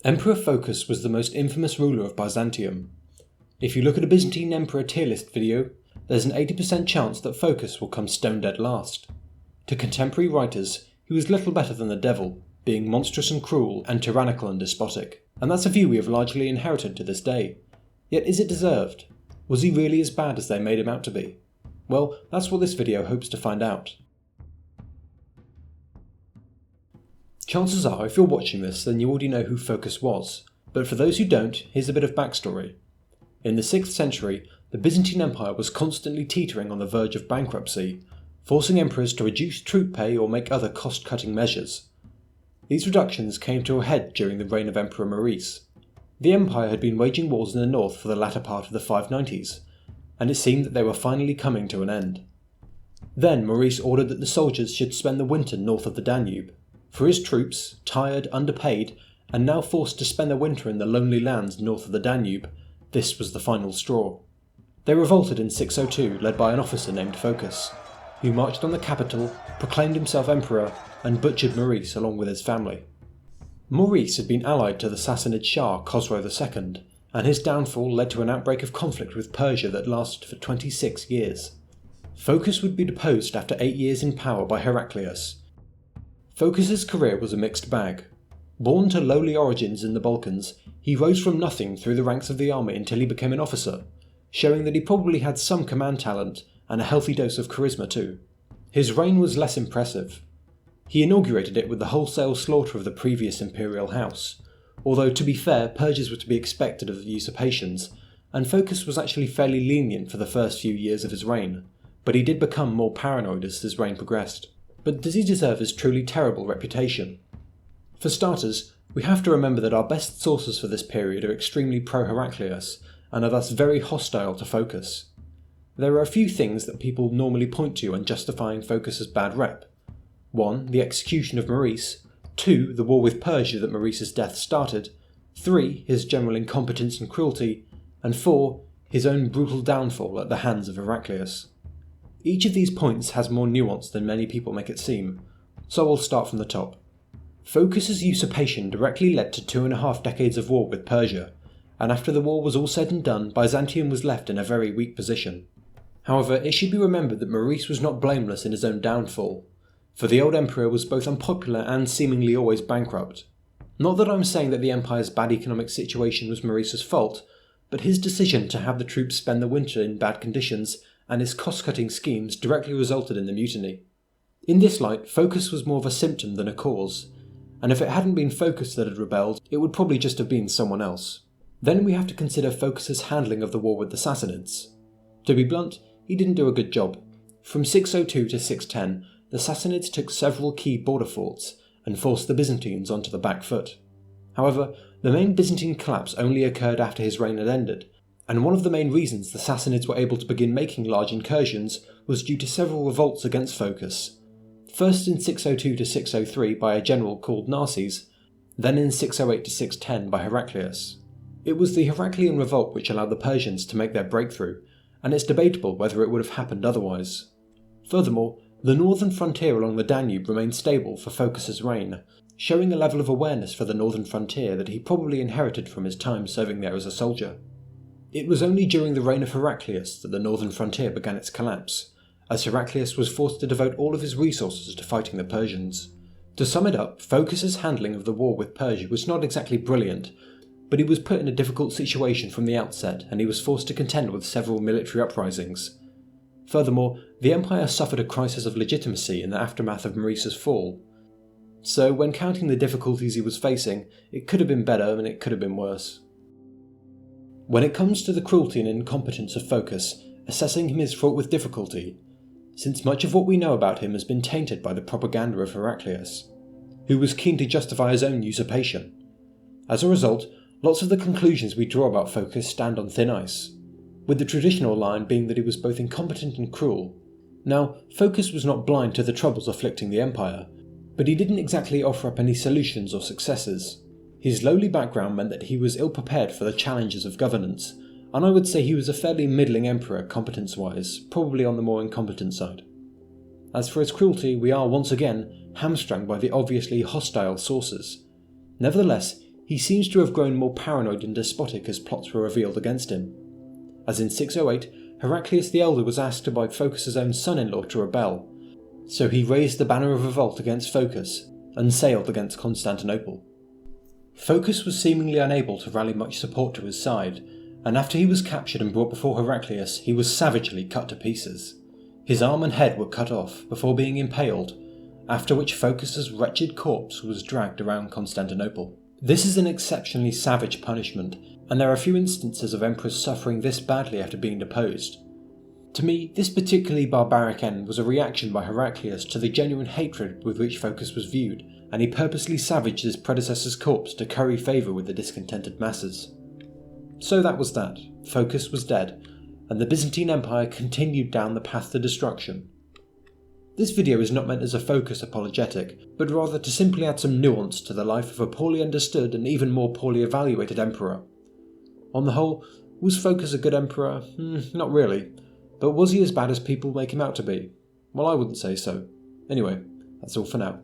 Emperor Phocas was the most infamous ruler of Byzantium. If you look at a Byzantine emperor tier list video, there's an 80% chance that Phocas will come stone dead last. To contemporary writers, he was little better than the devil, being monstrous and cruel and tyrannical and despotic, and that's a view we have largely inherited to this day. Yet is it deserved? Was he really as bad as they made him out to be? Well, that's what this video hopes to find out. Chances are, if you're watching this, then you already know who Phocas was, but for those who don't, here's a bit of backstory. In the 6th century, the Byzantine Empire was constantly teetering on the verge of bankruptcy, forcing emperors to reduce troop pay or make other cost-cutting measures. These reductions came to a head during the reign of Emperor Maurice. The empire had been waging wars in the north for the latter part of the 590s, and it seemed that they were finally coming to an end. Then Maurice ordered that the soldiers should spend the winter north of the Danube. For his troops, tired, underpaid, and now forced to spend their winter in the lonely lands north of the Danube, this was the final straw. They revolted in 602, led by an officer named Phocas, who marched on the capital, proclaimed himself emperor, and butchered Maurice along with his family. Maurice had been allied to the Sassanid Shah Khosrow II, and his downfall led to an outbreak of conflict with Persia that lasted for 26 years. Phocas would be deposed after 8 years in power by Heraclius. Phocas's career was a mixed bag. Born to lowly origins in the Balkans, he rose from nothing through the ranks of the army until he became an officer, showing that he probably had some command talent and a healthy dose of charisma too. His reign was less impressive. He inaugurated it with the wholesale slaughter of the previous imperial house, although to be fair, purges were to be expected of usurpations, and Phocas was actually fairly lenient for the first few years of his reign, but he did become more paranoid as his reign progressed. But does he deserve his truly terrible reputation? For starters, we have to remember that our best sources for this period are extremely pro-Heraclius, and are thus very hostile to Phocas. There are a few things that people normally point to when justifying Phocas's bad rep. 1. The execution of Maurice. 2. The war with Persia that Maurice's death started. 3. His general incompetence and cruelty. And 4. His own brutal downfall at the hands of Heraclius. Each of these points has more nuance than many people make it seem, so I'll start from the top. Phocas's usurpation directly led to 2.5 decades of war with Persia, and after the war was all said and done, Byzantium was left in a very weak position. However, it should be remembered that Maurice was not blameless in his own downfall, for the old emperor was both unpopular and seemingly always bankrupt. Not that I'm saying that the empire's bad economic situation was Maurice's fault, but his decision to have the troops spend the winter in bad conditions and his cost-cutting schemes directly resulted in the mutiny. In this light, Phocas was more of a symptom than a cause, and if it hadn't been Phocas that had rebelled, it would probably just have been someone else. Then we have to consider Phocas's handling of the war with the Sassanids. To be blunt, he didn't do a good job. From 602 to 610, the Sassanids took several key border forts and forced the Byzantines onto the back foot. However, the main Byzantine collapse only occurred after his reign had ended, and one of the main reasons the Sassanids were able to begin making large incursions was due to several revolts against Phocas. First in 602 to 603 by a general called Narses, then in 608 to 610 by Heraclius. It was the Heraclian revolt which allowed the Persians to make their breakthrough, and it's debatable whether it would have happened otherwise. Furthermore, the northern frontier along the Danube remained stable for Phocas's reign, showing a level of awareness for the northern frontier that he probably inherited from his time serving there as a soldier. It was only during the reign of Heraclius that the northern frontier began its collapse, as Heraclius was forced to devote all of his resources to fighting the Persians. To sum it up, Phocas's handling of the war with Persia was not exactly brilliant, but he was put in a difficult situation from the outset and he was forced to contend with several military uprisings. Furthermore, the empire suffered a crisis of legitimacy in the aftermath of Maurice's fall. So when counting the difficulties he was facing, it could have been better and it could have been worse. When it comes to the cruelty and incompetence of Phocas, assessing him is fraught with difficulty, since much of what we know about him has been tainted by the propaganda of Heraclius, who was keen to justify his own usurpation. As a result, lots of the conclusions we draw about Phocas stand on thin ice, with the traditional line being that he was both incompetent and cruel. Now, Phocas was not blind to the troubles afflicting the empire, but he didn't exactly offer up any solutions or successes. His lowly background meant that he was ill-prepared for the challenges of governance, and I would say he was a fairly middling emperor competence-wise, probably on the more incompetent side. As for his cruelty, we are once again hamstrung by the obviously hostile sources. Nevertheless, he seems to have grown more paranoid and despotic as plots were revealed against him. As in 608, Heraclius the Elder was asked by Phocas' own son-in-law to rebel, so he raised the banner of revolt against Phocas and sailed against Constantinople. Phocas was seemingly unable to rally much support to his side, and after he was captured and brought before Heraclius, he was savagely cut to pieces. His arm and head were cut off before being impaled, after which Phocas' wretched corpse was dragged around Constantinople. This is an exceptionally savage punishment, and there are few instances of emperors suffering this badly after being deposed. To me, this particularly barbaric end was a reaction by Heraclius to the genuine hatred with which Phocas was viewed, and he purposely savaged his predecessor's corpse to curry favour with the discontented masses. So that was that. Phocas was dead, and the Byzantine Empire continued down the path to destruction. This video is not meant as a Phocas apologetic, but rather to simply add some nuance to the life of a poorly understood and even more poorly evaluated emperor. On the whole, was Phocas a good emperor? Not really. But was he as bad as people make him out to be? Well, I wouldn't say so. Anyway, that's all for now.